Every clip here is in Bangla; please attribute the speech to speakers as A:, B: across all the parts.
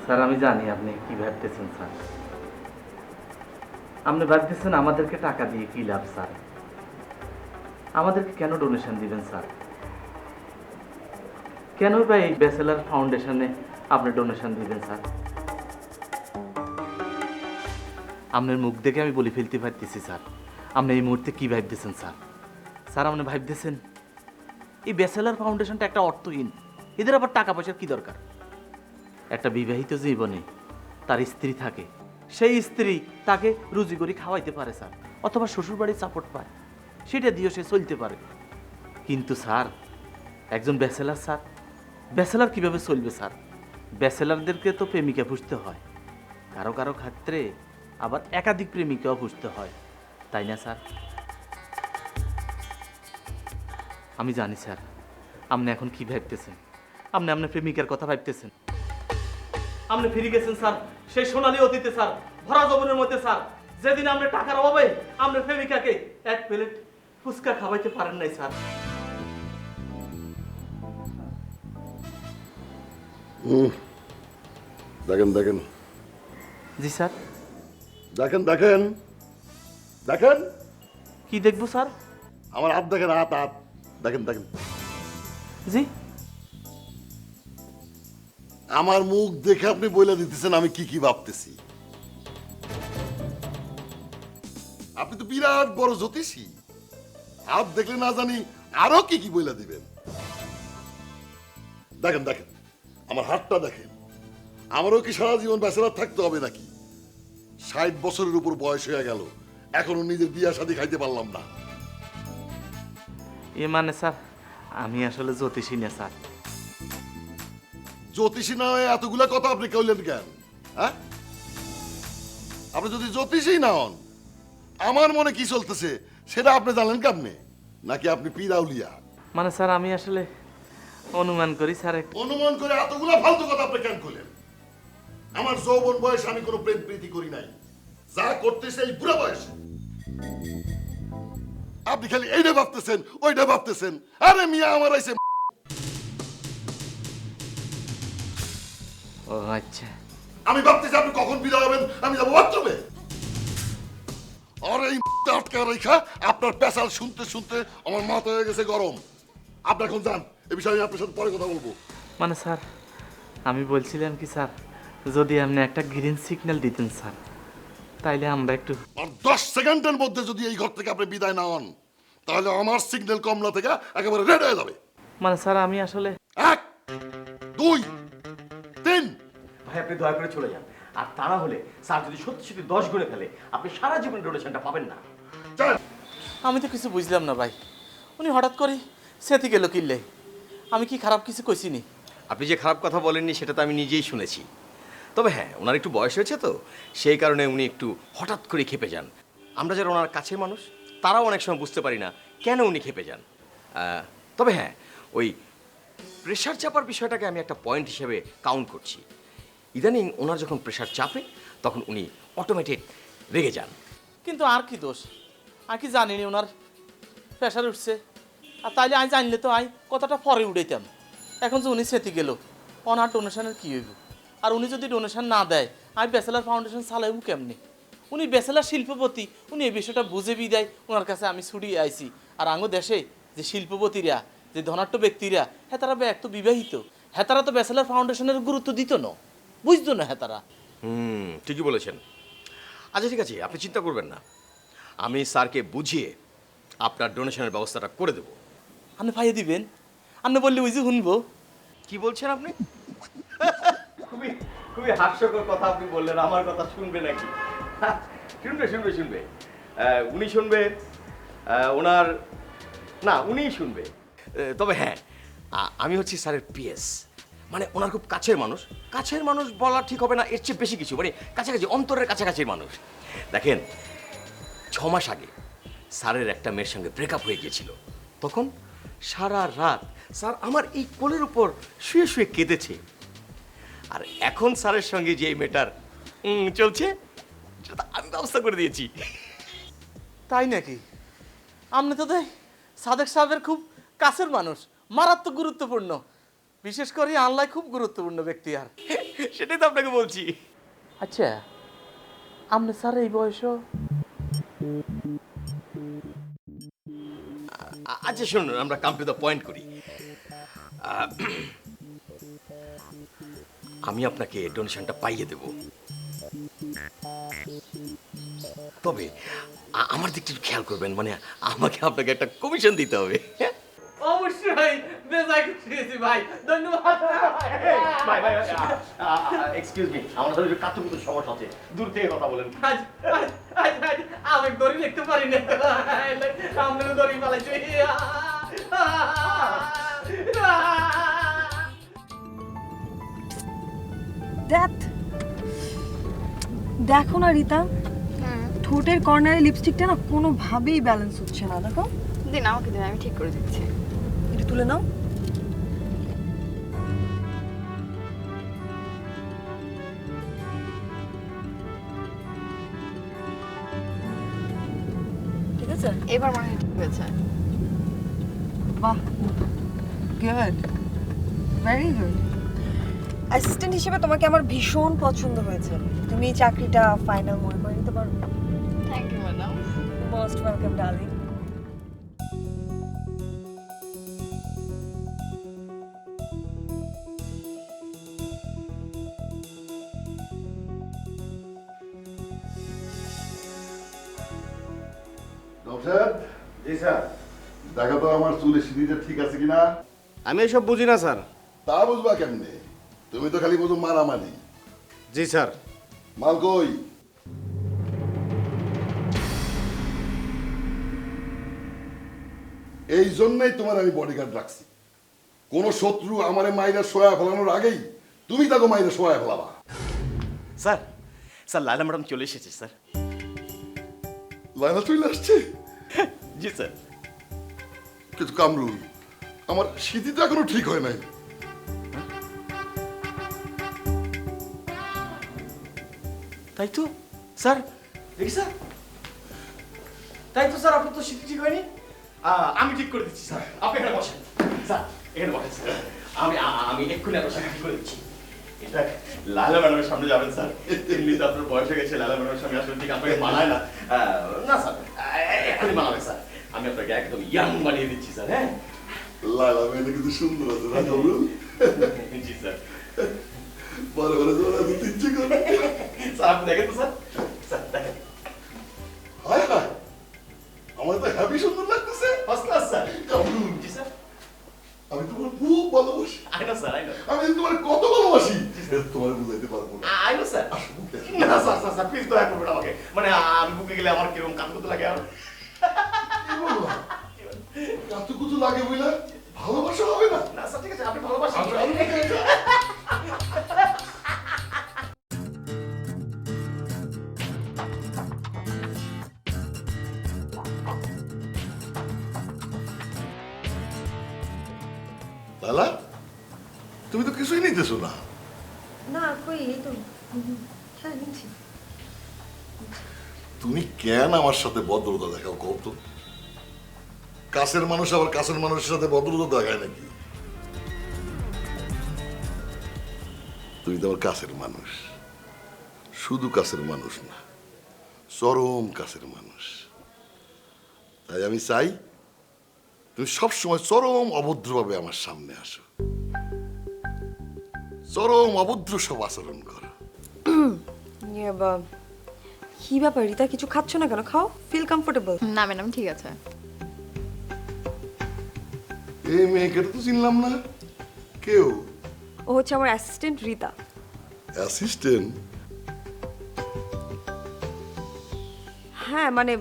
A: স্যার আমি জানি আপনি কি ভাবতেছেন স্যার। আপনি ভাবতেছেন আমাদেরকে টাকা দিয়ে কি লাভ স্যার? আমাদেরকে কেন ডোনেশন দিবেন স্যার? কেন বা এই ব্যাচেলার ফাউন্ডেশনে আপনি ডোনেশন দিবেন স্যার? আপনার মুখ দেখে আমি বলে ফেলতে পারতেছি স্যার, আপনি এই মুহূর্তে কি ভাবতেছেন স্যার? স্যার আপনি ভাবতেছেন এই ব্যাচেলার ফাউন্ডেশনটা একটা অর্থহীন, এদের আবার টাকা পয়সার কি দরকার? একটা বিবাহিত জীবনে তার স্ত্রী থাকে, সেই স্ত্রী তাকে রুজি করে খাওয়াইতে পারে স্যার, অথবা শ্বশুরবাড়ির সাপোর্ট পায়, সেটা দিয়েও সে চলতে পারে। কিন্তু স্যার একজন ব্যাচেলার স্যার, ব্যাচেলার কিভাবে চলবে স্যার? ব্যাচেলারদেরকে তো প্রেমিকা খুঁজতে হয়, কারো কারো ক্ষেত্রে আবার একাধিক প্রেমিকাও খুঁজতে হয়, তাই না স্যার? আমি জানি স্যার আপনি এখন কি ভাবতেছেন। আপনি আপনার প্রেমিকার কথা ভাবতেছেন। আপনি ফিরে গেছেন স্যার সেই সোনালী অতীতে স্যার, ভরা যৌবনের মধ্যে স্যার, যেদিন আপনি টাকার অভাবে আপনার প্রেমিকাকে এক প্লেট ফুচকা খাওয়াইতে পারেন নাই স্যার।
B: দেখেন দেখেন
A: জি স্যার।
B: দেখেন দেখেন দেখেন
A: কি দেখবো স্যার?
B: আমার হাত দেখেন, হাত হাত দেখেন দেখেন।
A: জি।
B: আমার মুখ দেখে আপনি বলে দিতেছেন আমি কি কি ভাবতেছি। আপনি তো বিরাট বড় জ্যোতিষী, হাত দেখলে না জানি আরো কি কি বলে দিবেন। দেখেন দেখেন আমার হাতটা দেখেন, আমারও কি সারা জীবন ব্যাচেলার থাকতে হবে নাকি? 60 বছরের উপর বয়স হয়ে গেল, এখনো নিজের বিয়া শাদী খাইতে পারলাম না।
A: এ মানে স্যার আমি আসলে জ্যোতিষী না স্যার।
B: জ্যোতিষী না হয়ে এতগুলা কথা আপনি কইলেন কেন? হ্যাঁ, আপনি যদি জ্যোতিষী না হন, আমার মনে কি চলতেছে সেটা আপনি জানেন কেমনে? নাকি আপনি পিরাউলিয়া?
A: মানে স্যার আমি আসলে অনুমান করি স্যার।
B: অনুমান করে এতগুলা ফালতু কথা আপনি কেন কইলেন? আমার যৌবন বয়স আমি কোনো প্রেম প্রীতি করি নাই, যা করতেছে এই বুড়া বয়সে। আপনি খালি এইটা ভাবতেছেন ওইটা ভাবতেছেন। আরে মিয়া আমার আইছে।
A: ও আচ্ছা।
B: আমি ভাবতেছি আপনি কখন বিদায় হবেন, আমি যাবো বাথরুমে। আর এই আটকা রেখা আপনার পেশাল শুনতে শুনতে আমার মাথা হয়ে গেছে গরম। আপনি এখন যান, এ বিষয়ে আমি আপনার সাথে পরে কথা বলবো।
A: মানে স্যার আমি বলছিলাম কি স্যার, যদি আপনি একটা গ্রিন সিগন্যাল দিতেন স্যার, তাইলে আমরা একটু।
B: আর 10 সেকেন্ডের মধ্যে যদি এই ঘর থেকে আপনি বিদায় না হন, তাহলে আমার সিগন্যাল কমলা থেকে একেবারে রেড হয়ে যাবে।
A: মানে স্যার আমি আসলে।
B: 1 2 3।
C: ভাই আপনি দয়া করে চলে যান, আর তা না হলে স্যার যদি সত্যি সত্যি 10 গুণে ফেলে আপনি সারা জীবন ডোনেশনটা পাবেন না।
B: চল।
A: আমি তো কিছু বুঝলাম না ভাই, উনি হঠাৎ করে সেতে গেল কিনলে, আমি কি খারাপ কিছু কইছিনি?
C: আপনি যে খারাপ কথা বলেননি সেটা তো আমি নিজেই শুনেছি। তবে হ্যাঁ, ওনার একটু বয়স হয়েছে তো, সেই কারণে উনি একটু হঠাৎ করে খেপে যান। আমরা যারা ওনার কাছের মানুষ তারাও অনেক সময় বুঝতে পারি না কেন উনি খেপে যান। তবে হ্যাঁ, ওই প্রেশার চাপার বিষয়টাকে আমি একটা পয়েন্ট হিসেবে কাউন্ট করছি। ইদানিং ওনার যখন প্রেশার চাপে তখন উনি অটোমেটিক রেগে যান।
A: কিন্তু আর কি দোষ, আর কি জানিনি ওনার প্রেশার উঠছে, আর তাইলে আমি জানলে তো আই কথাটা পরে উঠাইতাম। এখন যে উনি সেতে গেল, ওনার ডোনেশনের কী হইব? আর উনি যদি ডোনেশন না দেয় আমি ব্যাচেলার ফাউন্ডেশন চালাইব কেমনি? উনি ব্যাচেলার শিল্পপতি, উনি এই বিষয়টা বুঝে বিদায় ওনার কাছে আমি ছুটি আইছি। আর আঙ্গো দেশে যে শিল্পপতিরা, যে ধনাঢ্য ব্যক্তিরা, হ্যাঁ তারা এক তো বিবাহিত, হ্যাঁ তারা তো ব্যাচেলার ফাউন্ডেশনের গুরুত্ব দিত না, বুঝতো না হ্যাঁ তারা।
C: ঠিকই বলেছেন। আচ্ছা ঠিক আছে, আপনি চিন্তা করবেন না, আমি স্যারকে বুঝিয়ে আপনার ডোনেশনের ব্যবস্থাটা করে দেব।
A: আপনি পাইয়ে দিবেন? আপনি বললে ওই যে শুনবো।
C: কি বলছেন আপনি? খুবই খুবই হাস্যকর কথা আপনি বললেন, আমার কথা শুনবে নাকি? শুনবে শুনবে শুনবে, উনি শুনবে, ওনার না উনিই শুনবে। তবে হ্যাঁ, আমি হচ্ছি স্যারের পিএস, মানে ওনার খুব কাছের মানুষ। কাছের মানুষ বলা ঠিক হবে না, এর চেয়ে বেশি কিছু, মানে কাছাকাছি, অন্তরের কাছাকাছির মানুষ। দেখেন, 6 মাস আগে স্যারের একটা মেয়ের সঙ্গে ব্রেকআপ হয়ে গিয়েছিল। তখন সারা রাত স্যার আমার এই কোলের উপর শুয়ে শুয়ে কেঁদেছে। আর এখন স্যারের সঙ্গে যে এই মেয়েটার চলছে সেটা আমি ব্যবস্থা করে দিয়েছি।
A: তাই নাকি? আপনি তো দেখ সাদেক সাহেবের খুব কাছের মানুষ, মারাত্মক গুরুত্বপূর্ণ। বিশেষ করে আল্লাহ খুব গুরুত্বপূর্ণ ব্যক্তি আর।
C: সেটাই তো আপনাকে বলছি।
A: আচ্ছা আপনি স্যার এই বয়সও
C: আচ্ছা শুনুন, আমরা কাম টু দ্য পয়েন্ট করি। আমি আপনাকে ডোনেশনটা পাইয়ে দেব, তবে আমার দিকটা একটু খেয়াল করবেন, মানে আমাকে আপনাকে একটা কমিশন দিতে হবে।
A: অবশ্যই বেজায় খুশি হয়েছি ভাই, ধন্যবাদ।
C: ভাই ভাই এক্সকিউজ মি, আমার সাথে একটু কাতুকুতু সমস্যা আছে, দূর থেকে কথা বলেন।
A: আমি দড়ি লিখতে পারি না, আপনার দড়ি পালাইছি।
D: দেখো না রিতা, ঠোঁটের কর্নারে লিপস্টিকটা না কোনোভাবেই ব্যালেন্স হচ্ছে না। দেখো,
E: দিন আমাকে দিন, আমি ঠিক করে দিচ্ছি।
D: একটু তুলে নাও। ঠিক আছে,
E: এবার মনে হয় ঠিক হয়েছে।
D: বাহ, গুড, ভেরি গুড। অ্যাসিস্ট্যান্ট হিসেবে তোমাকে আমার ভীষণ পছন্দ হয়েছে। তুমি এই চাকরিটা ফাইনাল মনে করে নিতে পারো।
E: Thank you madam.
D: Most welcome darling.
B: Nawshad,
F: জি স্যার।
B: দেখো তো আমার চুলের সিঁড়িটা ঠিক আছে কিনা।
F: আমি এসব বুঝি না স্যার।
B: তা বুঝবা কেমনে? তুমি তো খালি বুঝো মারামারি।
F: জি স্যার।
B: মাল কই? এই জন্যই তোমার আমি বডিগার্ড রাখছি। কোন শত্রু আমারে মাইরা সোয়া ফেলানোর আগেই তুমি তাকে মাইরা সোয়া ফেলাবা।
C: স্যার, স্যার লায়লা ম্যাডাম চলে এসেছে স্যার।
B: লাইনা চলে আসছে?
C: জি স্যার।
B: কিন্তু কামরুল, আমার স্মৃতি তো এখনো ঠিক হয় নাই।
C: তাই তো স্যার, দেখি স্যার, তাই তো স্যার, আপনার তো স্মৃতি ঠিক হয়নি। আমি ঠিক করে দিচ্ছি স্যার, আপনি এখানে বসেন। স্যার এখানে বসেন স্যার, আমি আমি এক্ষুনি আপনার স্মৃতি ঠিক করে দিচ্ছি। এটা লালা ম্যাডামের সামনে যাবেন স্যার, এমনি তো আপনার বয়স হয়ে গেছে, লালা ম্যাডামের সামনে আসলে ঠিক আপনাকে মানায় না। না স্যার, এক্ষুনি মানাবে স্যার, আমি আপনাকে একদম ইয়াং বানিয়ে দিচ্ছি স্যার। হ্যাঁ
B: লাইলা মেয়েটা কিন্তু সুন্দর আছে না কামরুল?
C: জি স্যার।
B: বড় বড় জোড়া দিতে ইচ্ছে করে।
C: স্যার আপনি দেখেন তো স্যার, স্যার দেখেন।
B: হায় হায়, আমার তো হ্যাপি সুন্দর লাগতেছে।
C: First class sir.
B: কামরুল,
C: জি স্যার।
B: আমি তোমার খুব ভালোবাসি।
C: I know sir, I know.
B: আমি তোমার কত ভালোবাসি তোমার বুঝাইতে পারবো না।
C: I know sir. না স্যার, স্যার স্যার প্লিজ দয়া করবেন আমাকে, মানে আমি বুকে গেলে আমার কিরকম কান করতে লাগে। আর
B: কি বলবো? এত কিছু লাগে বুঝলা, ভালোবাসা হবে না?
C: না স্যার ঠিক আছে, আপনি ভালোবাসেন।
B: লালা, তুমি তো কিছুই নিতেছো না।
D: না কই, এই তো। হ্যাঁ, নিচ্ছি।
B: তুমি কেন আমার সাথে ভদ্রতা দেখাও কত? কাছের মানুষ আবার কাছের মানুষের সাথে ভদ্রতা দেখায় নাকি? তুমি তো আমার কাছের মানুষ, শুধু কাছের মানুষ না, চরম কাছের মানুষ। তাই আমি চাই তুমি সবসময় চরম অভদ্রভাবে আমার সামনে আসো, চরম অভদ্র সব আচরণ করো।
D: কি ব্যাপার রিতা, কিছু খাচ্ছ না কেন? খাও, ফিল কমফোর্টেবল।
E: না ম্যাডাম ঠিক আছে।
B: এই মেয়েকে তো চিনলাম না, কেউ?
D: ও হচ্ছে আমার অ্যাসিস্ট্যান্ট রিতা।
B: অ্যাসিস্ট্যান্ট?
D: হ্যাঁ মানে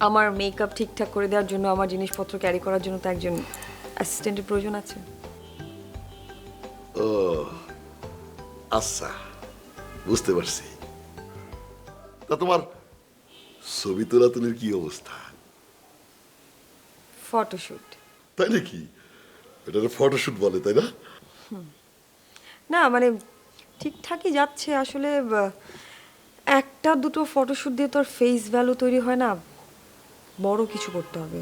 D: আমার মেকআপ ঠিকঠাক করে দেওয়ার জন্য, আমার জিনিসপত্র ক্যারি করার জন্য তো একজন অ্যাসিস্ট্যান্টের প্রয়োজন আছে।
B: ও আচ্ছা, বুঝতে পারছি। তা তোমার ছবি তোলাতুলির কি অবস্থা?
D: ফটোশুট?
B: তাই নাকি? এটা ফটোশুট বলে, তাই না?
D: না মানে ঠিকঠাকই যাচ্ছে আসলে। একটা দুটো ফটোশুট দিয়ে তো আর ফেস ভ্যালু তৈরি হয় না, বড় কিছু করতে হবে।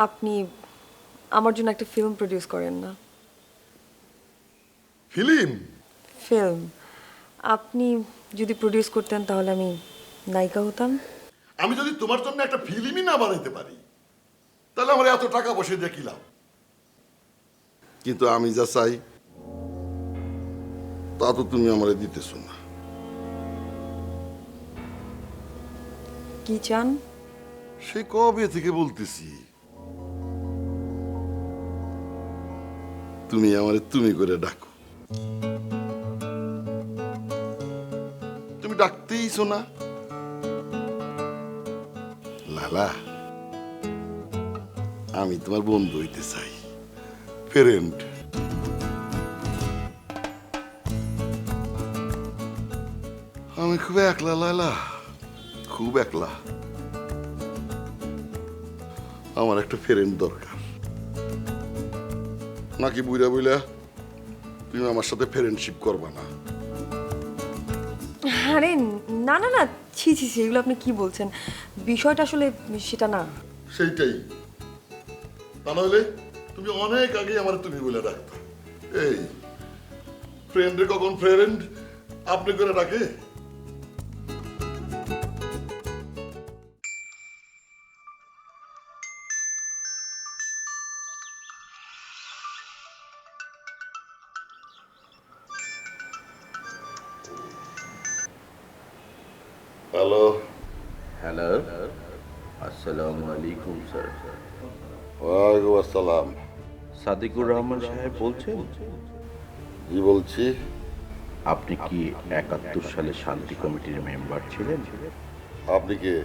D: আপনি আমার জন্য একটা ফিল্ম প্রডিউস করেন না?
B: ফিল্ম?
D: ফিল্ম আপনি যদি প্রডিউস করতেন তাহলে আমি নায়িকা হতাম।
B: আমি যদি তোমার জন্য একটা ফিল্মই না বানাইতে পারি তাহলে আমার এত টাকা বসে দিয়ে কি লাভ? কিন্তু আমি যা চাই তা তো তুমি আমারে দিতেছো না।
D: কি চান?
B: সে কবে থেকে বলতেছি তুমি আমারে তুমি করে ডাকো। তুমি ডাকতেইছো না। লালা, আমি তোমার বন্ধু হইতে চাই, ফ্রেন্ড। আমি খুব একলা লালা, খুব একলা। আমার একটা ফ্রেন্ড দরকার। নাকি বুইরা বুইলা তুমি আমার সাথে ফ্রেন্ডশিপ করবা না?
D: আরে না না না, ছি ছি ছি, এগুলো আপনি কি বলছেন? বিষয়টা আসলে সেটা না।
B: সেইটাই। তা নাহলে তুমি অনেক আগে আমার তুমি বলে ডাকতো। এই ফ্রেন্ডে কখন ফ্রেন্ড আপনি করে ডাকে? হ্যালো।
C: হ্যালো, আসসালামু আলাইকুম স্যার।
B: ওয়ালাইকুম আসসালাম।
C: সাদিকুর রহমান সাহেব বলছেন?
B: জি বলছি।
C: আপনি কি 71 সালে শান্তি কমিটির মেম্বার ছিলেন?
B: আপনি কে?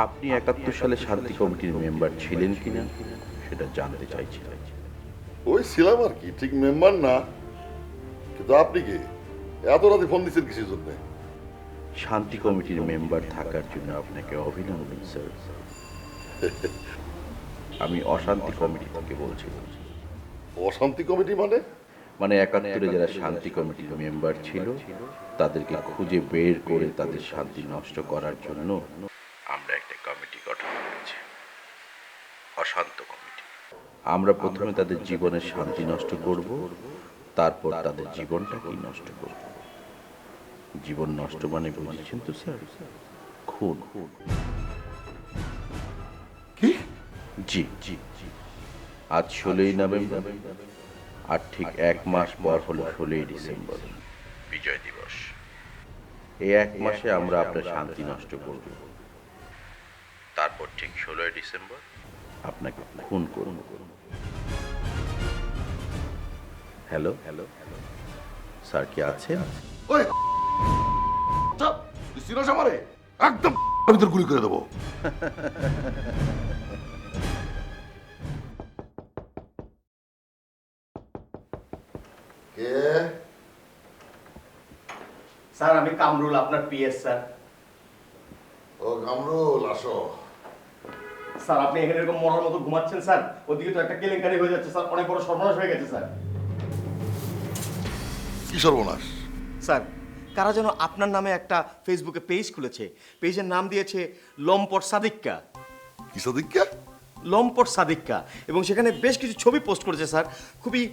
C: আপনি 71 সালে শান্তি কমিটির মেম্বার ছিলেন কিনা সেটা জানতে চাইছিলেন।
B: ওই ছিলাম আর কি, ঠিক মেম্বার না। কিন্তু আপনি কে? এত রাতে ফোন দিচ্ছেন কিসের জন্য?
C: শান্তি কমিটির মেম্বার থাকার জন্য আপনাকে অভিনন্দন স্যার। আমি অশান্তি কমিটি থেকে বলছিলাম।
B: অশান্তি কমিটি মানে?
C: মানে 71-এ যারা শান্তি কমিটির মেম্বার ছিল তাদেরকে খুঁজে বের করে তাদের শান্তি নষ্ট করার জন্য আমরা একটা কমিটি গঠন করেছি, অশান্ত কমিটি। আমরা প্রথমে তাদের জীবনের শান্তি নষ্ট করব, তারপর তাদের জীবনটাকেই নষ্ট করব। জীবন নষ্ট মানে বুঝেছেন তো স্যার? খুন।
B: কি?
C: জি জি জি। আজ 16ই নভেম্বর, আর ঠিক 1 মাস পর হলো 16ই ডিসেম্বর, বিজয় দিবস। এই 1 মাসে আমরা আপনার শান্তি নষ্ট করব, তারপর ঠিক 16ই ডিসেম্বর আপনাকে খুন করব। হ্যালো হ্যালো, স্যার কি আছেন?
B: ওই চাপ, তুই চিনোস আমারে? একদম ভিতর গুলি করে দেবো। কে?
C: স্যার আমি কামরুল, আপনার পিএস স্যার।
B: ও কামরুল, আসো।
C: স্যার আপনি এখানে এরকম মরার মতো ঘুমাচ্ছেন স্যার? ওদিকে তো একটা কেলেঙ্কারি হয়ে যাচ্ছে স্যার, অনেক বড় সর্বনাশ হয়ে গেছে স্যার।
B: কি সর্বনাশ?
C: স্যার কারা যেন আপনার নামে একটা ফেসবুকে পেজ খুলেছে, পেজের নাম দিয়েছে লম্পট সাদিক্কা।
B: কি সাদিক্কা?
C: লম্পট সাদিক্কা, এবং সেখানে বেশ কিছু ছবি পোস্ট করেছে স্যার, খুবই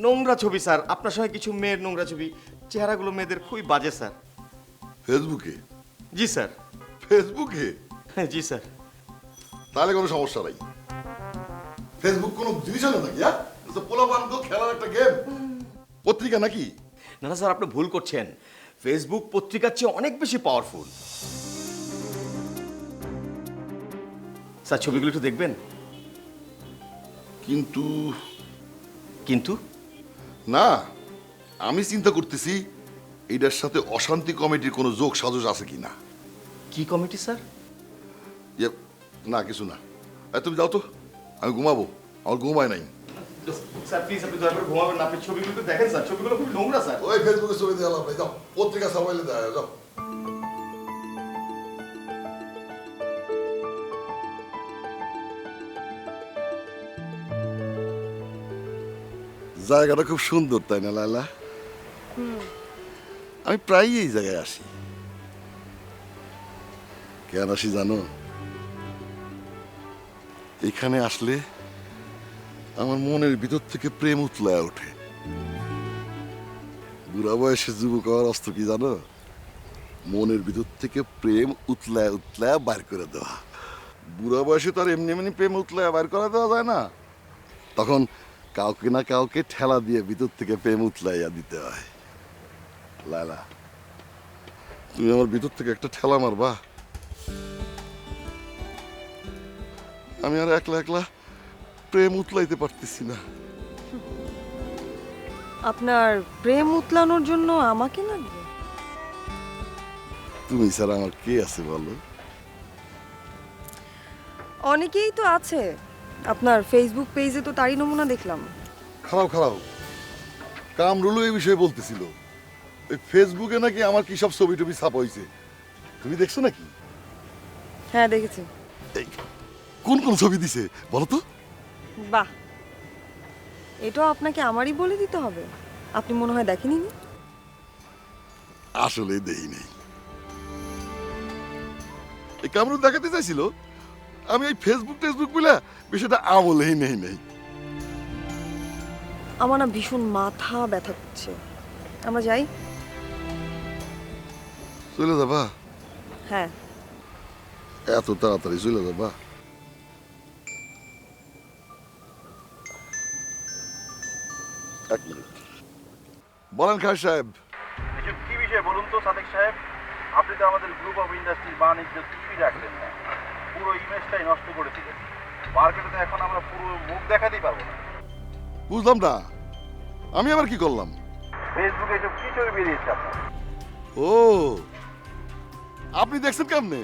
C: নোংরা ছবি স্যার, আপনার সঙ্গে কিছু মেয়ের নোংরা ছবি, চেহারাগুলো মেয়েদের খুবই বাজে স্যার।
B: ফেসবুকে?
C: জি স্যার।
B: ফেসবুকে?
C: হ্যাঁ জি স্যার।
B: তাহলে কোনো সমস্যা নাই। ফেসবুক কোনো জিনিস হলো নাকি? হ্যাঁ, পোলাপান তো খেলার একটা গেম, পত্রিকা নাকি?
C: না না স্যার, আপনি ভুল করছেন। ফেসবুক পত্রিকার চেয়ে অনেক বেশি পাওয়ারফুল। স্যার ছবিগুলো একটু দেখবেন।
B: কিন্তু
C: কিন্তু
B: না, আমি চিন্তা করতেছি এটার সাথে অশান্তি কমিটির কোনো যোগ সাজস আছে কিনা।
C: কি কমিটি স্যার?
B: ইয়ে, না কিছু না। তুমি যাও তো, আমি ঘুমাবো, আমার ঘুমায় নাই।
C: স্যার প্লিজ আপনি দয়া করে ঘুমাবেন না, আপনি ছবিগুলো একটু দেখেন স্যার, ছবিগুলো খুব নোংরা স্যার।
B: ওই ফেসবুকে ছবি দিয়ে আলাপ যাও, পত্রিকা সামাইলে দেয় যাও। জায়গাটা খুব সুন্দর, তাই না লায়লা? আমি প্রায়ই এই জায়গায় আসি। কেন আসি জানো? এখানে আসলে আমার মনের ভিতর থেকে প্রেম উতলায় ওঠে। বুড়া বয়সে যুবক হওয়ার অস্ত্র কি জানো? মনের ভিতর থেকে প্রেম উতলায় উতলায় বাইর করে দেওয়া। বুড়া বয়সে তো আর এমনি এমনি প্রেম উতলায় বাইর করে দেওয়া যায় না, তখন কাউকে না কাউকে ঠেলা দিয়ে ভিতর থেকে প্রেম উতলাইয়া দিতে হয়। লালা, তুমি আমার ভিতর থেকে একটা ঠেলা মারবা। আমি আর একলা একলা প্রেম উতলাইতে পারতেছি না।
D: আপনার প্রেম উতলানোর জন্য আমাকে লাগবে?
B: তুমি ছাড়া আমার কে আছে বলো?
D: অনেকেই তো আছে, আপনার ফেসবুক পেজে তো তারই নমুনা দেখলাম।
B: খারাপ খারাপ, কামরুলও এই বিষয়ে বলতেছিল। ওই ফেসবুকে নাকি আমার কি সব ছবি টবি ছাপা হয়েছে, তুমি দেখছো নাকি?
D: হ্যাঁ দেখেছি।
B: এই, কোন কোন ছবি দিছে বলো তো?
D: বাহ, এটা আপনাকে আমারই বলে দিতে হবে? আপনি মনে হয় দেখেনি।
B: আসলে দেই নেই। এই কামরুল দেখাতে চাইছিল, আমি এই ফেসবুক টেসবুক বলে বিষয়টা আমলেই নেই নেই।
D: আমার না ভীষণ মাথা ব্যথা করছে, আমরা যাই।
B: চলে যাবা?
D: হ্যাঁ।
B: এত তাড়াতাড়ি চলে যাবা? এক মিনিট। বলেন খান সাহেব।
G: এসব কি বিষয় বলুন তো সাদেক সাহেব? আপনি তো আমাদের গ্রুপ অফ ইন্ডাস্ট্রির বাণিজ্য কিছুই রাখলেন না, পুরো ইমেজটাই নষ্ট করে দিলেন। মার্কেটে তো এখন আমরা পুরো মুখ দেখাতেই পারবো না।
B: বুঝলাম না, আমি আবার কি করলাম?
G: ফেসবুকে এসব কি ছবি বেরিয়েছে আপনার?
B: ও, আপনি দেখছেন কেমনে?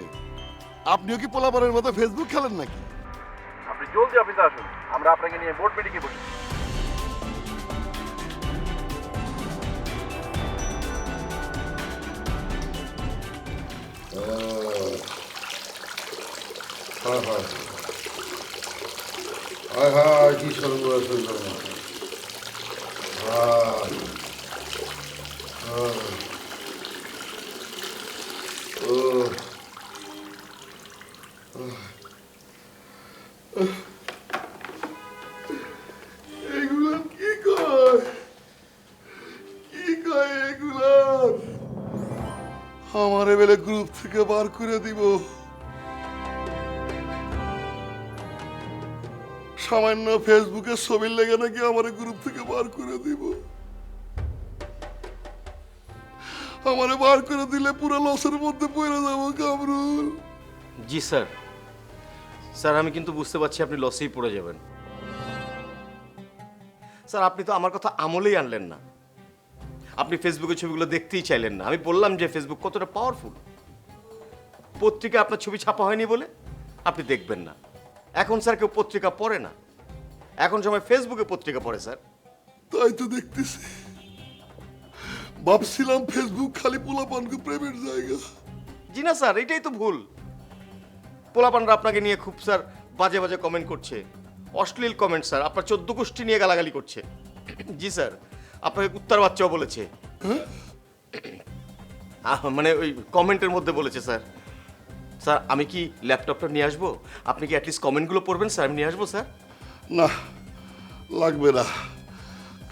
B: আপনিও কি পোলাপানের মতো ফেসবুক খেলেন নাকি?
G: আপনি জলদি অফিসে আসুন, আমরা আপনাকে নিয়ে বোর্ড মিটিংয়ে বসি।
B: কি সর্বনাশ! এগুলো কি কয়? কি কয় এগুলো? আমারে বেলে গ্রুপ থেকে বার করে দিব। সামান্য ফেসবুকে ছবির লেগে নাকি আমার গ্রুপ থেকে বার করে দিব। আমারে বার করে দিলে পুরো লসের মধ্যে পড়ে যাবো কামরুল।
C: জি স্যার। স্যার আমি কিন্তু বুঝতে পারছি আপনি লসেই পড়ে যাবেন। স্যার আপনি তো আমার কথা আমলেই আনলেন না। আপনি ফেসবুকের ছবিগুলো দেখতেই চাইলেন না। আমি বললাম যে ফেসবুক কতটা পাওয়ারফুল। পত্রিকা আপনার ছবি ছাপা হয়নি বলে আপনি দেখবেন না। এখন স্যার কেউ পত্রিকা পড়ে না, এখন সময় ফেসবুকে পত্রিকা পড়ে স্যার।
B: তাই তো দেখতেছি। ভাবছিলাম ফেসবুক খালি পোলাপানকে প্রেমের জায়গা।
C: জি না স্যার, এটাই তো ভুল। পোলাপানরা আপনাকে নিয়ে খুব স্যার বাজে বাজে কমেন্ট করছে, অশ্লীল কমেন্ট স্যার, আপনার 14 গোষ্ঠী নিয়ে গালাগালি করছে। জি স্যার, আপনাকে কুত্তার বাচ্চাও বলেছে। মানে ওই কমেন্টের মধ্যে বলেছে স্যার। স্যার আমি কি ল্যাপটপটা নিয়ে আসবো? আপনি কি অ্যাটলিস্ট কমেন্টগুলো পড়বেন স্যার? আমি নিয়ে আসবো স্যার?
B: না, লাগবে না।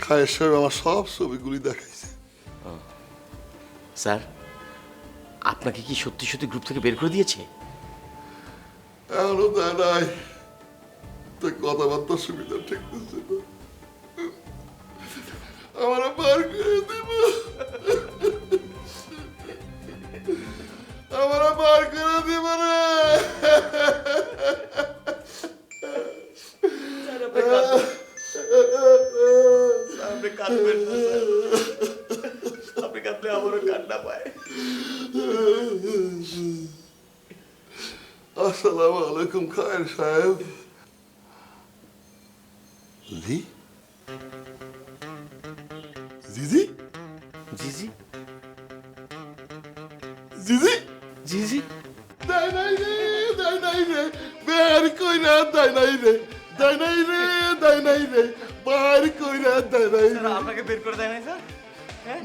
B: খায়ের সাহেব আমার সব ছবিগুলি দেখাইছে।
C: স্যার আপনাকে কি সত্যি সত্যি গ্রুপ থেকে বের করে দিয়েছে?
B: এখনো দেয় নাই, তাই কথাবার্তা সুবিধা ঠিক দিচ্ছে না। আমার বার করে দেব, আমার বার করে দেব রে।
C: আপনি কাঁদবেন না স্যার, আপনি কাঁদলে আমারও কান্না পায়।
B: আসসালামু আলাইকুম খায়ের সাহেব। জি জিজি
C: জিজি
B: জিজি
C: জিজি
B: দাই নাই রে, দাই নাই রে, বের কইরা দাই নাই রে, দাই নাই রে, দাই নাই রে, বার কইরা দাই নাই রে।
C: আপনাকে বের করে দেয় নাই স্যার?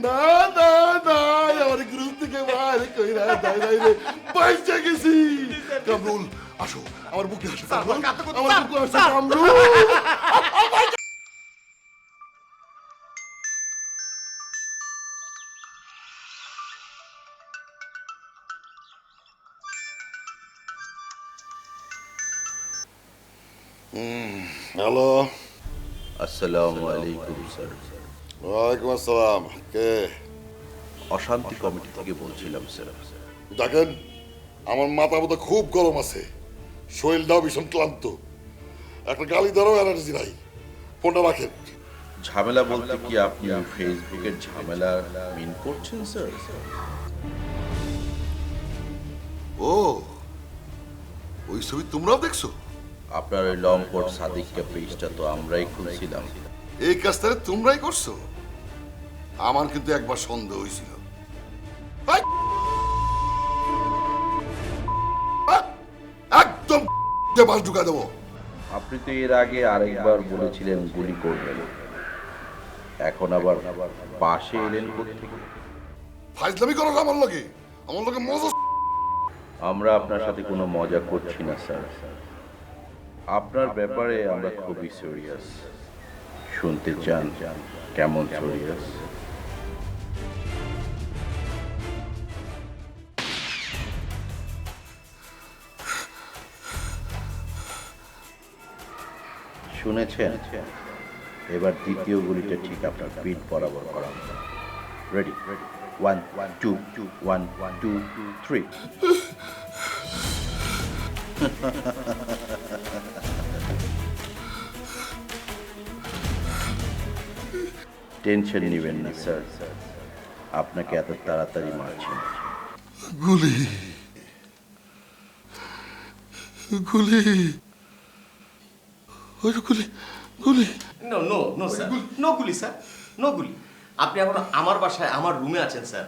B: না না না, আমার গ্রুপ থেকে বার কইরা দাই নাই রে, পয়সা গেছি। কামরুল আসো, আমার বুকে আসো কামরুল, আমার বুকে আসো কামরুল। হ্যালো,
C: আসসালামু আলাইকুম স্যার।
B: ওয়ালাইকুম আসসালাম। কে?
C: অশান্তি কমিটি থেকে বলছিলাম স্যার।
B: দেখেন, আমার মাথা মতো খুব গরম আছে, শরীরটাও ভীষণ ক্লান্ত, একটা গালি দেওয়ারও এনার্জি নাই। ফোনটা রাখেন।
C: ঝামেলা বলতে কি আপনি ফেসবুকের ঝামেলা মিন করছেন স্যার?
B: ও, ওই ছবি তোমরাও দেখছো?
C: আপনার ওই লং কোট সাদিককে পেজটা তো আমরাই খুলছিলাম।
B: এই কাজটা তোমরাই করছো? আমার কিন্তু একবার সন্দেহ হয়েছিল। এই! একদম বাস ঢুকা দেবো।
C: আপনি তো এর আগে আরেকবার বলেছিলেন গুলি করবেন, এখন আবার পাশে এলেন কোত্থেকে?
B: ফাইজলামি করো না আমার লগে, আমার লগে মজা।
C: আমরা আপনার সাথে কোনো মজা করছি না স্যার, আপনার ব্যাপারে আমরা খুবই সিরিয়াস। শুনতে চান কেমন সিরিয়াস? শুনেছেন? এবার দ্বিতীয় গুলিটা ঠিক আপনার পিঠ বরাবর করা। রেডি? 1 2 1 2 3। টেনশন নেবেন না স্যার, আপনাকে এত তাড়াতাড়ি মারছি না।
B: গুলি, গুলি, ওই যে গুলি, গুলি।
C: No no no sir, no গুলি স্যার, নো গুলি। আপনি এখন আমার বাসায় আমার রুমে আছেন স্যার,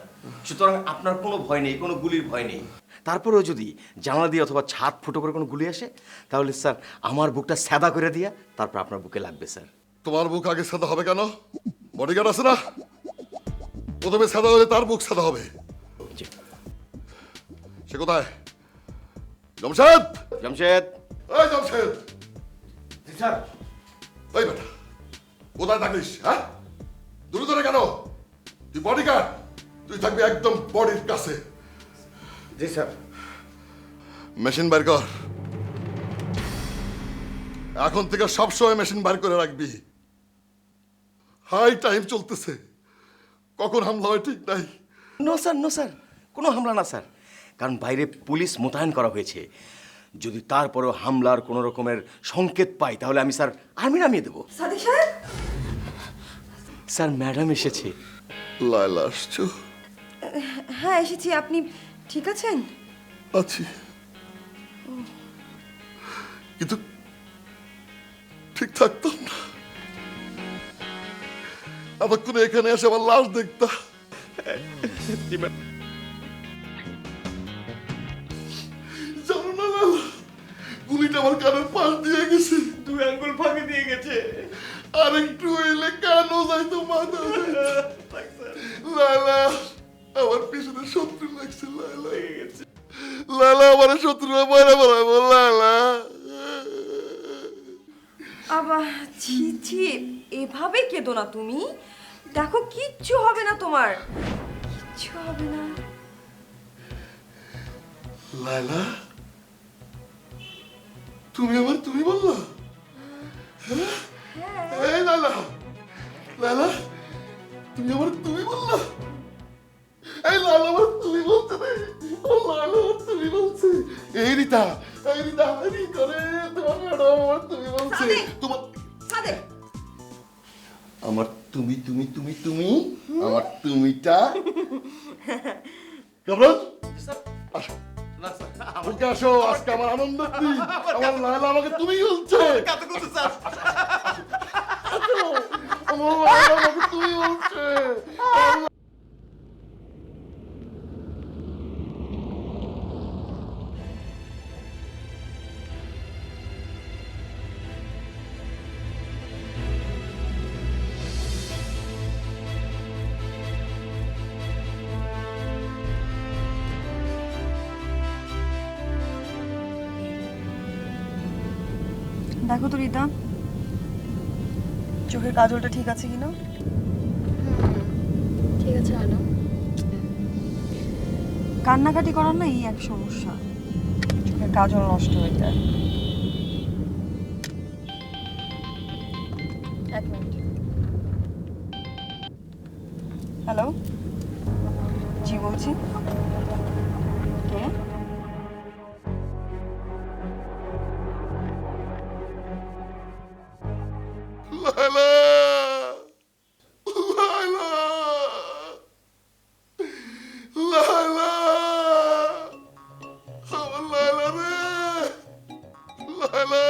C: সুতরাং আপনার কোনো ভয় নেই, কোনো গুলির ভয় নেই। তারপরেও যদি জানালা দিয়ে অথবা ছাদ ফুটো করে কোনো গুলি আসে, তাহলে স্যার আমার বুকটা স্যাদা করে দিয়া তারপর আপনার বুকে লাগবে স্যার।
B: তোমার বুক আগে সাদা হবে কেন? বডিগার্ড আছে না, প্রথমে সাদা হলে তার বুক সাদা হবে।
C: জি।
B: সে কোথায়? জমশেদ,
C: জামশেদ।
B: এই জমশেদ,
C: জি স্যার।
B: এই বেটা, কোথায় থাকিস? হ্যাঁ, দূরে দূরে কেন? তুই বডিগার্ড, তুই থাকবি একদম বডির কাছে।
F: জি স্যার।
B: মেশিন বের কর, এখন থেকে সবসময় মেশিন বের করে রাখবি। হাই টাইম চলতেছে, কখন হামলা হয় ঠিক নাই।
C: নো স্যার, নো স্যার, কোনো হামলা না স্যার, কারণ বাইরে পুলিশ মোতায়েন করা হয়েছে। যদি তারপরেও হামলার কোনো রকমের সংকেত পাই, তাহলে আমি স্যার আর্মি নামিয়ে দেবো।
D: সাদিক সাহেব,
C: স্যার ম্যাডাম এসেছে।
B: লায়লা আসছো?
D: হ্যাঁ এসেছি। আপনি ঠিক আছেন?
B: আছি, কিন্তু ঠিক থাকতাম না। এতক্ষণে এখানে এসে আমার লাশ দেখতা। জানো না লালা, গুলিটা আমার কানের পাশ দিয়ে গেছে,
C: 2 আঙ্গুল ফাঁকে দিয়ে গেছে।
B: আর একটু এলে কানও যাইতো, মাথা যাইতো। লালা, আমার পিছনে শত্রু লাগছে। লালা গেছে, লালা আমার শত্রু মারা বলাবো। লালা,
D: আবার ছি ছি, এভাবে কেঁদো না তুমি। দেখো কিচ্ছু হবে না তোমার, কিচ্ছু হবে না।
B: লালা, তুমি আমার তুমি বললা? এই লালা, লালা, তুমি আমার তুমি বললা? এই লালা আমার তুমি বলছে রে, লালা আমার তুমি বলছে। এই রিতা, এই রিতা, এই করে তোমার ম্যাডাম আমার তুমি বলছে।
D: সাদিক!
B: তোমার
D: সাদিক,
B: আমার তুমি তুমি তুমি তুমি আমার তুমিটা কেমন? আসো,
C: না স্যার,
B: বুকে আসো, আজকে আমার আনন্দের দিন। আমার লায়লা আমাকে তুমি বলছে।
C: কাতে করতে স্যার।
B: আমার লায়লা আমাকে তুমি বলছে।
D: দেখো তো রিতা, চোখের কাজলটা ঠিক আছে কিনা?
E: ঠিক আছে ম্যাডাম।
D: কান্নাকাটি করার না এই এক সমস্যা, চোখের কাজল নষ্ট হয়ে যায়। এক মিনিট। হ্যালো, জি বলছি। কে?
B: লায়লা, লায়লা, লায়লা, আমার লায়লা রে, লায়লা।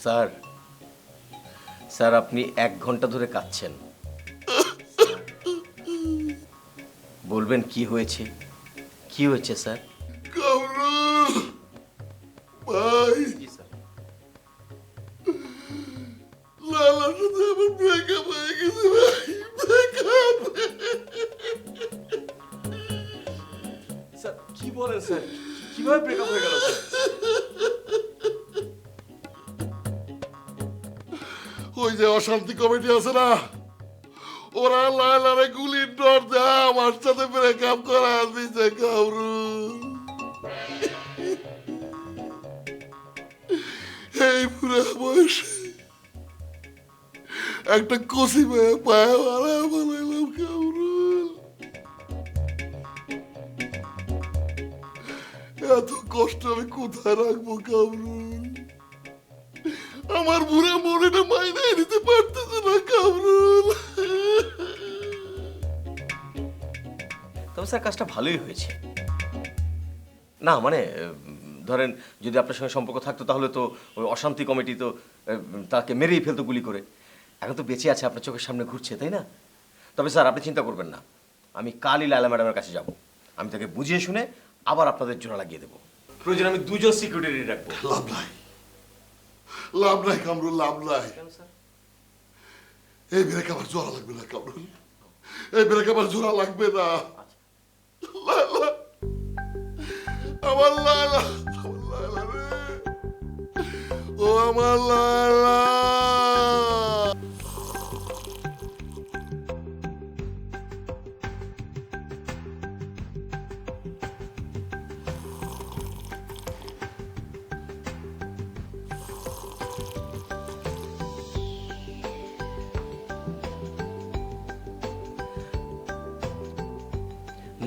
C: স্যার স্যার আপনি 1 ঘন্টা ধরে কাঁদছেন। বলবেন কি হয়েছে? কি হয়েছে স্যার?
B: কামরুল ভাই, লালার সাথে আমার ব্রেকআপ হয়ে গেছে ভাই, ব্রেকআপ।
C: স্যার কি বলেন স্যার? কিভাবে ব্রেকআপ হয়ে গেল স্যার?
B: ওই যে অশান্তি কমিটি আছে না, ওরা লালারে গুলির ডর দেয় আমার সাথে ব্রেকআপ করা দিছে কামরুল। এই পুরো বয়সে একটা কষি মেয়ে পায়ে মারা বানাইলাম কামরুল। এত কষ্ট আমি কোথায় রাখবো কামরুল? আমার বুড়া মনেটা মাইনাই নিতে পারতেছে না কামরুল।
C: তবে স্যার কাজটা ভালোই হয়েছে। না মানে ধরেন যদি আপনার সঙ্গে সম্পর্ক থাকতো তাহলে তো ওই অশান্তি কমিটি তো তাকে মেরেই ফেলতো গুলি করে। এখন তো বেঁচে আছে, আপনার চোখের সামনে ঘুরছে, তাই না? তবে স্যার আপনি চিন্তা করবেন না, আমি কালই লায়লা ম্যাডামের কাছে যাব। আমি তাকে বুঝিয়ে শুনে আবার আপনাদের জোড়া লাগিয়ে দেবো। প্রয়োজন আমি 2 জন সিকিউরিটি রাখবো।
B: লাভ নাই, লাভ নাই কামরুল, লাভ নাই। এই ব্রেক আমার জোড়া লাগবে না কামরুল, এই ব্রেক আমার জোড়া লাগবে না। লায়লা, আমার লায়লা, আমার লায়লা রে, ও আমার লায়লা।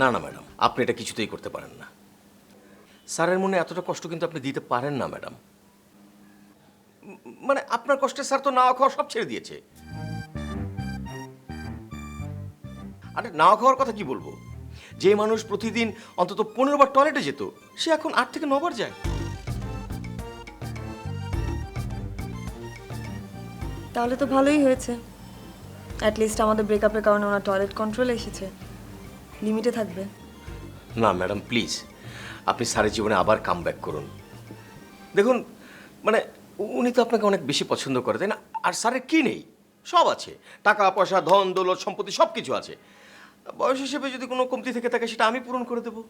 C: না না ম্যাডাম, আপনি এটা কিছুতেই করতে পারেন না। স্যারের মনে এতটা কষ্ট কিন্তু আপনি দিতে পারেন না ম্যাডাম। মানে আপনার কষ্টে স্যার তো নাওয়া খাওয়া সব ছেড়ে দিয়েছে। আরে নাওয়া খাওয়ার কথা কি বলবো, যে মানুষ প্রতিদিন অন্তত 15 বার টয়লেটে যেত সে এখন 8 থেকে 9 বার যায়।
D: তাহলে তো ভালোই হয়েছে। অ্যাটলিস্ট আমাদের ব্রেকআপের কারণে ওনার টয়লেট কন্ট্রোলে এসেছে, লিমিটে থাকবে।
C: না ম্যাডাম প্লিজ, আপনি স্যারের জীবনে আবার কাম ব্যাক করুন। দেখুন মানে উনি তো আপনাকে অনেক বেশি পছন্দ করে, তাই না? আর স্যারের কি নেই? সব আছে, টাকা পয়সা, ধন দৌলত, সম্পত্তি সব কিছু আছে। বয়স হিসেবে যদি কোনো কমতি থেকে থাকে সেটা আমি পূরণ করে দেবো।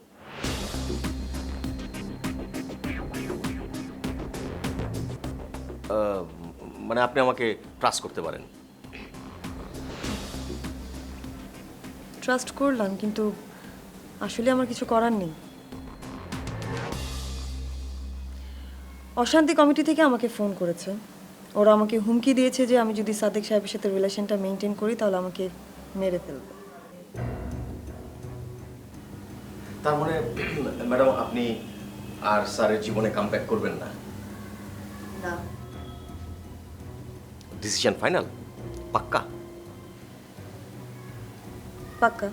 C: মানে আপনি আমাকে ট্রাস্ট করতে পারেন।
D: ট্রাস্ট করলাম, কিন্তু আসলে আমার কিছু করার নেই। অশান্তি কমিটি থেকে আমাকে ফোন করেছে। ওরা আমাকে হুমকি দিয়েছে যে আমি যদি সাদেক সাহেবের সাথে রিলেশনটা মেনটেন করি তাহলে আমাকে মেরে ফেলবে।
C: তার মানে ম্যাডাম আপনি আর স্যারের জীবনে কাম ব্যাক করবেন না?
D: না।
C: Decision final? পাক্কা?
D: পাক্কা।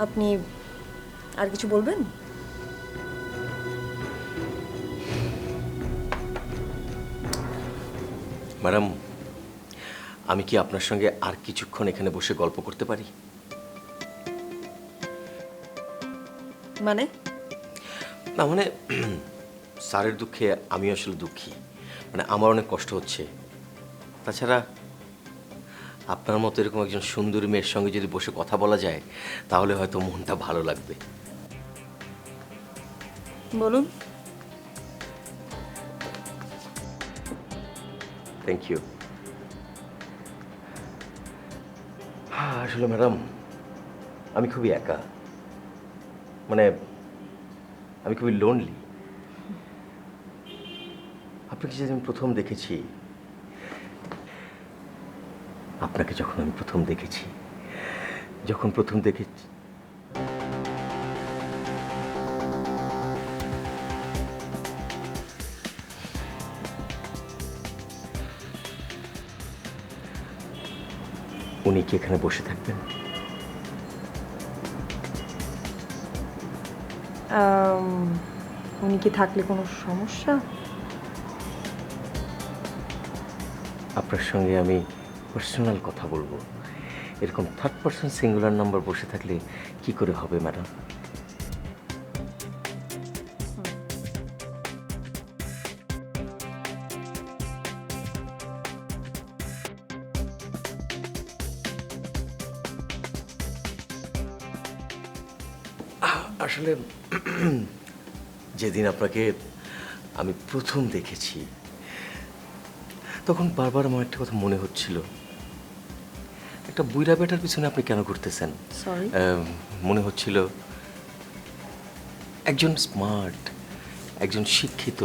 D: আপনি আর কিছু বলবেন?
C: ম্যাডাম আমি কি আপনার সঙ্গে আর কিছুক্ষণ এখানে বসে গল্প করতে পারি?
D: মানে?
C: না মানে স্যারের দুঃখে আমি আসলে দুঃখী, মানে আমার অনেক কষ্ট হচ্ছে। তাছাড়া আপনার মতো এরকম একজন সুন্দরী মেয়ের সঙ্গে যদি বসে কথা বলা যায় তাহলে হয়তো মনটা ভালো লাগবে।
D: বলুন।
C: Thank you. আসলে ম্যাডাম আমি খুবই একা, মানে আমি খুবই লোনলি। আপনাকে যে আমি প্রথম দেখেছি, আপনাকে যখন আমি প্রথম দেখেছি, উনি কি এখানে বসে থাকবেন?
D: উনি কি থাকলে কোনো সমস্যা?
C: আপনার সঙ্গে আমি পার্সোনাল কথা বলবো। এরকম থার্ড পারসন সিঙ্গুলার নাম্বার বসে থাকলে কি করে হবে ম্যাডাম? আসলে যেদিন আপনাকে আমি প্রথম দেখেছি, তখন বারবার আমার একটা কথা মনে হচ্ছিল, একটা বুইড়া বেটার পিছনে আপনি কেন ঘুরতেছেন?
D: সরি।
C: মনে হচ্ছিল একজন স্মার্ট, একজন শিক্ষিত,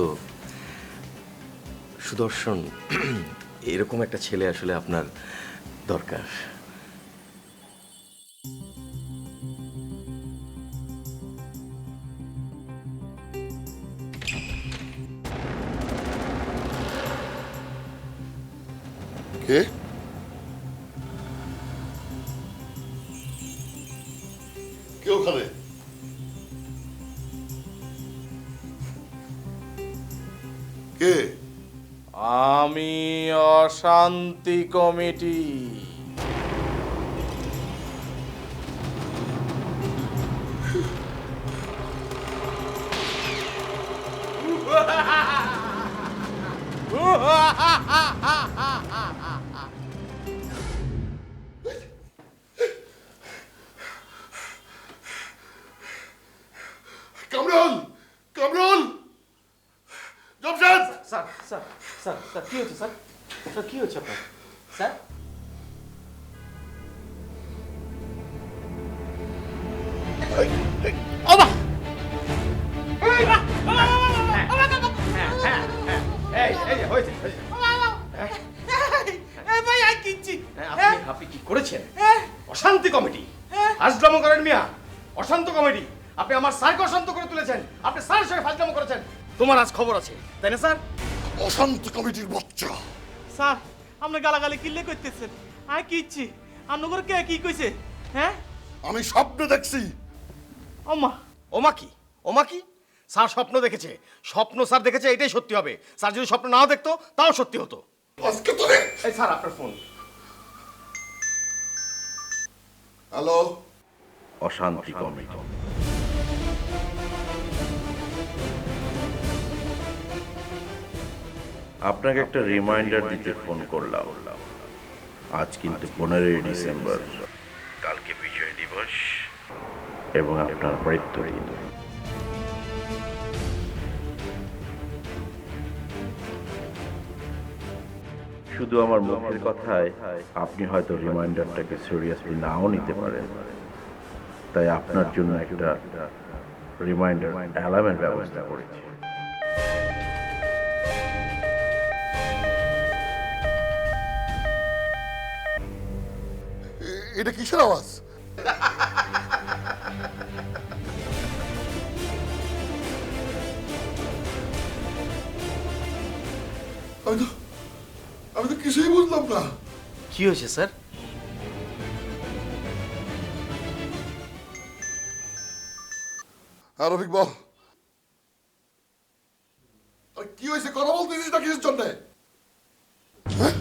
C: সুদর্শন এরকম একটা ছেলে আসলে আপনার দরকার।
B: কে? কে ওখানে? কে?
F: আমি অশান্তি committee.
B: Kamrul! Kamrul! Jamshed!
A: Sir sir sir sir কি হচ্ছে স্যার? স্যার কি হচ্ছে আপনার? স্যার
C: আপনি কি করেছেন? অশান্তি কমিটি ফাজলামো করেন মিয়া, অশান্ত কমিটি। আপনি আমার স্যারকে অশান্ত করে তুলেছেন, আপনি স্যারের সঙ্গে ফাজলামো করেছেন। তোমার আজ খবর আছে, তাই না স্যার?
B: অশান্ত কমিটির বাচ্চা!
A: স্যার আপনি গালাগালি কিল্লে করতেছেন? আয় কি ইচ্ছি আপনার কে কি কইছে? হ্যাঁ
B: আমি স্বপ্নে দেখছি।
A: অম্মা
C: ওমা কি? ওমা কি? স্যার স্বপ্ন দেখেছে, স্বপ্ন স্যার দেখেছে, এটাই সত্যি হবে। স্যার যদি স্বপ্ন নাও দেখতো তাও সত্যি হতো।
B: আজকে তোরে!
C: এই স্যার আপনার ফোন।
B: হ্যালো?
G: অশান্তি কমিটি। আপনাকে একটা রিমাইন্ডার দিতে ফোন করলাম। আজ কিন্তু 15ই ডিসেম্বর, কালকে বিজয় দিবস এবং আপনার মৃত্যুদিন। শুধু আমার মুখের কথায় আপনি হয়তো রিমাইন্ডারটাকে সিরিয়াসলি নাও নিতে পারেন, তাই আপনার জন্য একটা রিমাইন্ডার অ্যালার্মের ব্যবস্থা করেছি।
B: এটা কিসের আওয়াজ? আমি তো কিছুই বুঝলাম না।
C: কি হয়েছে স্যার?
B: হ্যাঁ রফিক বল। আরে কি হয়েছে, কথা বলতেছিস না কিসের জন্যে? হ্যাঁ?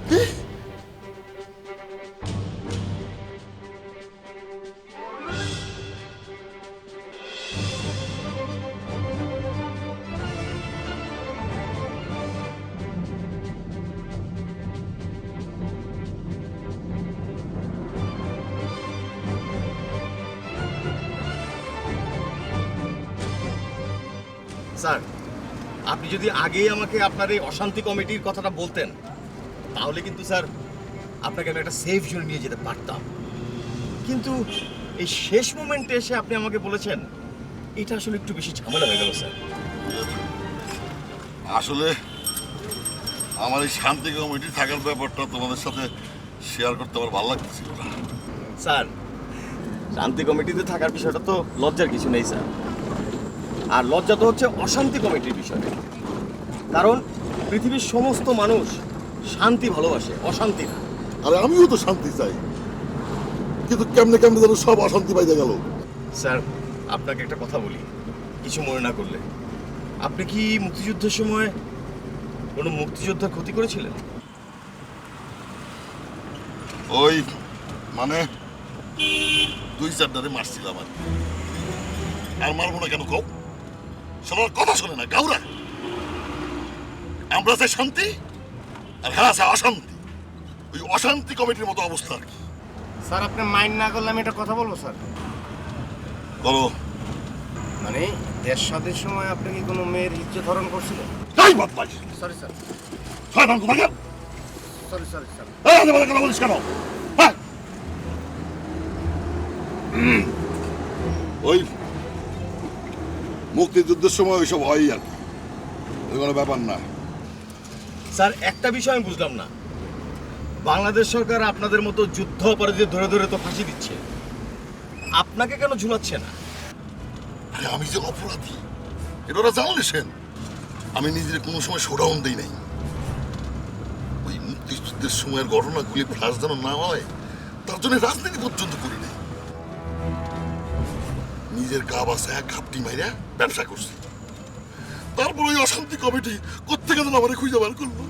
B: কি?
C: স্যার আপনি যদি আগেই আমাকে আপনার এই অশান্তি কমিটির কথাটা বলতেন, তাহলে কিন্তু স্যার আপনাকে আমি একটা সেফ জোনে নিয়ে যেতে পারতাম, কিন্তু এই শেষ মোমেন্টে এসে আপনি আমাকে বলেছেন এটা আসলে একটু বেশি ঝামেলা হয়ে গেল স্যার।
B: আসলে আমার এই শান্তি কমিটি থাকার ব্যাপারটা তোমাদের সাথে শেয়ার করতে আমার ভালো লাগতেছিল না।
C: স্যার, শান্তি কমিটিতে থাকার বিষয়টা তো লজ্জার কিছু নেই স্যার। আর লজ্জা তো হচ্ছে অশান্তি কমিটির বিষয়, কারণ পৃথিবীর সমস্ত মানুষ শান্তি ভালোবাসে, অশান্তি না।
B: আরে আমিও তো শান্তি চাই, কিন্তু কেমনে কেমনে যেন সব অশান্তি পাইতে গেল।
C: স্যার, আপনাকে একটা কথা বলি, কিছু মনে না করলে। আপনি কি মুক্তিযুদ্ধের সময় কোনো মুক্তিযোদ্ধার ক্ষতি করেছিলেন?
B: ওই মানে 2-4 মারছিলাম আর মারবো না কেন কও? সবার কথা শোনে না গাউরা। আমরা চাই শান্তি আর হ্যাঁ আছে অশান্তি। ওই অশান্তি কমিটির মতো অবস্থা আর কি।
H: স্যার আপনি মাইন্ড না করলে আমি একটা কথা বলবো স্যার।
B: বলো।
H: মানে দেশ স্বাধীনের সময় আপনি কি কোনো মেয়ের ইজ্জত হরণ করছিলেন?
B: তাই বদমাইশ।
H: সরি স্যার,
B: শয়তান কোথাকার।
H: Sorry sir.
B: এই আজে বাজে কথা বলিস কেন? হ্যাঁ? ওই মুক্তিযুদ্ধের সময় ওইসব হয়ই আর কি, ওই কোনো ব্যাপার না।
C: স্যার, একটা বিষয় আমি বুঝলাম না, বাংলাদেশ সরকার আপনাদের মতো যুদ্ধ অপরাধীদের ধরে ধরে তো ফাঁসি দিচ্ছে, আপনাকে কেন ঝুলাচ্ছে না?
B: আরে আমি যে অপরাধী এটা ওরা জানলে সেন। আমি নিজের কোনো সময় শোডাউন দিই নাই। ওই মুক্তিযুদ্ধের সময়ের ঘটনাগুলি ফ্লাশ যেন না হয় তার জন্য রাজনীতি পর্যন্ত করি নাই। নিজের গা বাসায় ঘাপটি মাইরা ব্যবসা করছি। তারপর ওই অশান্তি কমিটি কোত্থেকে যেন আমার খুঁজে বার করলো।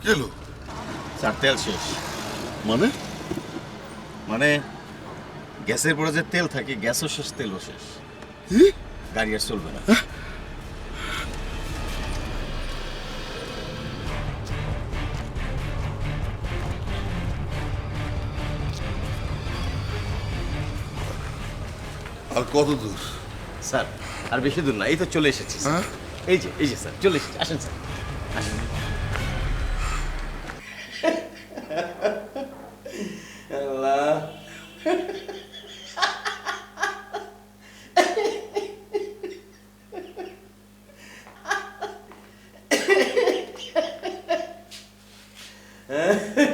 B: গেল
C: স্যার, তেল শেষ।
B: মানে
C: মানে গ্যাসের পরে যে তেল থাকে, গ্যাসও শেষ, তেলও শেষ,
B: কি?
C: গাড়ি আর চলবে না।
B: আর কত দূর?
C: স্যার, আর বেশি দূর না, এই তো চলে এসেছি।
B: হ্যাঁ?
C: এই যে স্যার চলে এসেছি, আসেন স্যার, আসেন। আল্লাহ,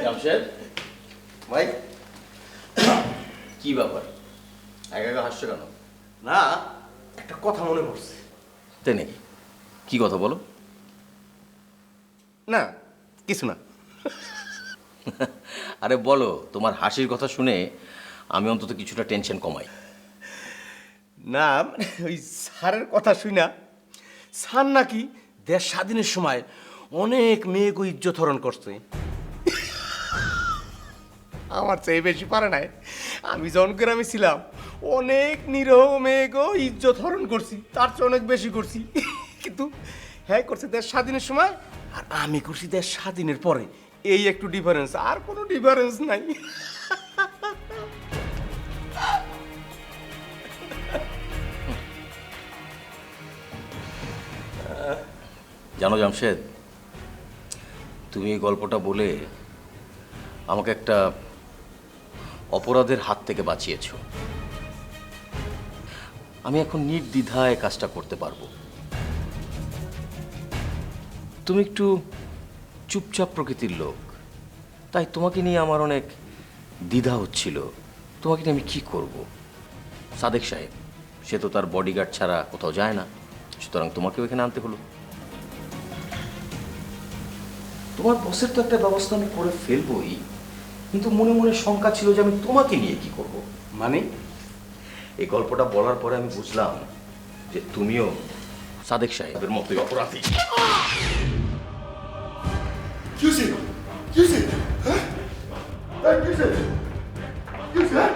C: জামশেদ ভাই, কি ব্যাপার একা একা হাসছো কেন?
H: না, একটা কথা মনে পড়ছে।
C: তাই নাকি? কি কথা বলো?
H: না, কিছু না।
C: আরে বলো, তোমার হাসির কথা শুনে আমি অন্তত কিছুটা টেনশন কমাই।
H: না, ওই স্যারের কথা শুই না, স্যার নাকি দেশ স্বাধীনের সময় অনেক মেয়েকে ইজ্জত হরণ করছে। আমার চেয়ে বেশি পারে নাই। আমি যখন গ্রামে ছিলাম অনেক নিরহ মেয়েকেও ইজ্জত হরণ করছি, তার চেয়ে অনেক বেশি করছি। কিন্তু হ্যাঁ করছে দেশ স্বাধীনের সময়, আর আমি করছি দেশ স্বাধীনের পরে। এই একটু ডিফারেন্স, আর কোনো ডিফারেন্স নাই।
C: জানো জামশেদ, তুমি এই গল্পটা বলে আমাকে একটা অপরাধের হাত থেকে বাঁচিয়েছো। আমি এখন নির্দ্বিধায় কাজটা করতে পারবো। তুমি একটু চুপচাপ প্রকৃতির লোক, তাই তোমাকে নিয়ে আমার অনেক দ্বিধা হচ্ছিল, তোমাকে নিয়ে আমি কি করব। সাদেক সাহেব সে তো তার বডিগার্ড ছাড়া কোথাও যায় না, সুতরাং তোমাকেও এখানে আনতে হলো। তোমার বসের তো একটা ব্যবস্থা আমি করে ফেলবই, কিন্তু মনে মনে শঙ্কা ছিল যে আমি তোমাকে নিয়ে কি করব।
H: মানে
C: এই গল্পটা বলার পরে আমি বুঝলাম যে তুমিও সাদেক সাহেবের মতোই অপরাধী।
B: কি হয়েছে? কি হয়েছে? হ্যাঁ? এই, কি হয়েছে? কি হয়েছে, হ্যাঁ?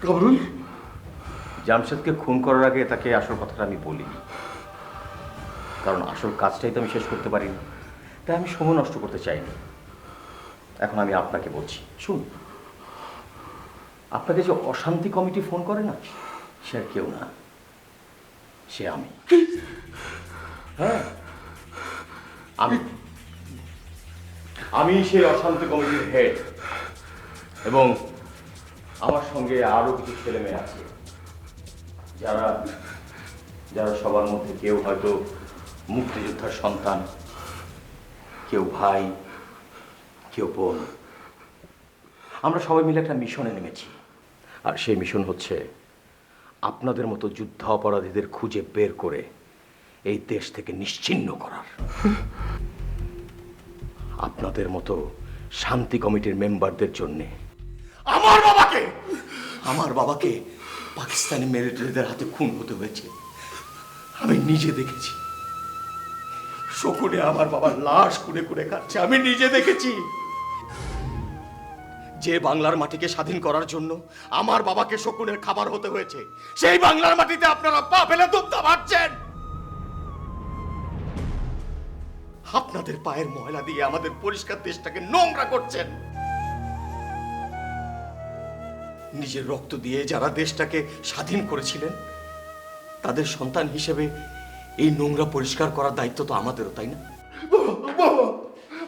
B: কামরুল,
C: জামশেদকে খুন করার আগে তাকে আসল কথাটা আমি বলিনি, কারণ আসল কাজটাই তো আমি শেষ করতে পারিনি, তাই আমি সময় নষ্ট করতে চাইনি। এখন আমি আপনাকে বলছি, শুন, আপনাকে যে অশান্তি কমিটি ফোন করে না, সে আর কেউ না, সে আমি। হ্যাঁ, আমি আমি সেই অশান্তি কমিটির হেড, এবং আমার সঙ্গে আরো কিছু ছেলে মেয়ে আছে যারা যারা সবার মধ্যে কেউ হয়তো মুক্তিযোদ্ধার সন্তান, কেউ ভাই, কেউ বোন। আমরা সবাই মিলে একটা মিশনে নেমেছি, আর সেই মিশন হচ্ছে আপনাদের মতো যুদ্ধ অপরাধীদের খুঁজে বের করে এই দেশ থেকে নিশ্চিহ্ন করার। আপনাদের মতো শান্তি কমিটির মেম্বারদের জন্য আমার বাবাকে পাকিস্তানি মিলিটারিদের হাতে খুন হতে হয়েছে। আমি নিজে দেখেছি। শকুনে আমার বাবার লাশ কুড়ে কুড়ে খাচ্ছে, আমি নিজে দেখেছি। যে বাংলার মাটিকে স্বাধীন করার জন্য আমার বাবাকে শকুনের খাবার হতে হয়েছে, সেই বাংলার মাটিতে আপনারা পা ফেলে দুধটা মারছেন। আপনাদের পায়ের ময়লা দিয়ে আমাদের পরিষ্কার দেশটাকে নোংরা করছেন। নিজের রক্ত দিয়ে যারা দেশটাকে স্বাধীন করেছিলেন, তাদের সন্তান হিসেবে এই নোংরা পরিষ্কার করার দায়িত্ব তো আমাদেরও, তাই না?
B: বাবা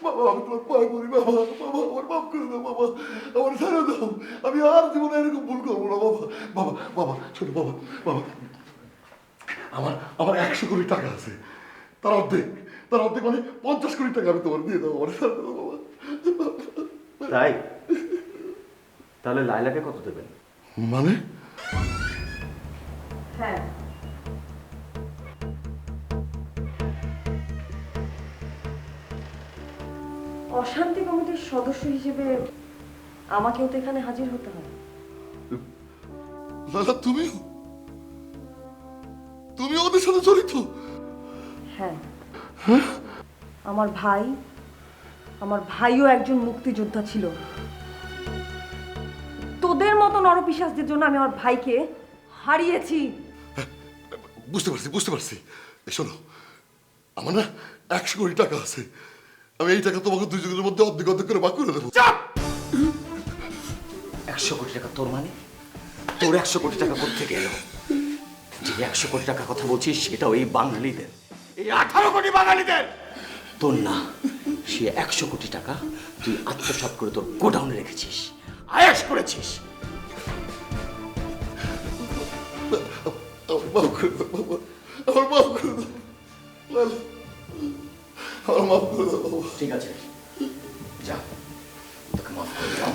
B: বাবা আমি তোমার পায়ে পড়ি বাবা, বাবা আমার মাফ করে দাও বাবা, আমার ছেড়ে দাও, আমি আর জীবনে এরকম ভুল করবো না বাবা। বাবা বাবা শোনো বাবা, বাবা আমার আমার 100 কোটি টাকা আছে, তার অর্ধেক মানে 50 কোটি টাকা আমি তোমার দিয়ে দেবো, আমার ছেড়ে দাও বাবা।
C: তাই তাহলে লাইলাকে কত দেবেন?
B: মানে
D: হ্যাঁ, অশান্তি কমিটির সদস্য হিসেবে আমাকেও তো এখানে হাজির হতে হবে।
B: লালা তুমি ওদের সাথে জড়িত?
D: হ্যাঁ, আমার ভাইও একজন মুক্তিযোদ্ধা ছিল। তোদের মতো নরপিশাচদের জন্য আমি আমার ভাইকে হারিয়েছি।
B: বুঝতে পারছি। এই শোনো, আমার না 100 কোটি টাকা আছে, আমি এই টাকা তোমাকে দুজনের মধ্যে অর্ধেক করে ভাগ করে দেবো।
C: 100 কোটি টাকা তোর মানে? তোর 100 কোটি টাকা কোত্থেকে এলো? যে 100 কোটি টাকার কথা বলছিস সেটা ওই বাঙালিদের, এই 18 কোটি বাঙালিদের। তোর না, সে 100 কোটি টাকা তুই আত্মসাৎ করে তোর গোডাউনে রেখেছিস, আয়েশ করেছিস।
B: আমার মাফ করে দাও বাবা, আমার মাফ করে দাও লালা, আমার মাফ করে দাও বাবা।
C: ঠিক আছে, যা, তোকে মাফ করে দাও।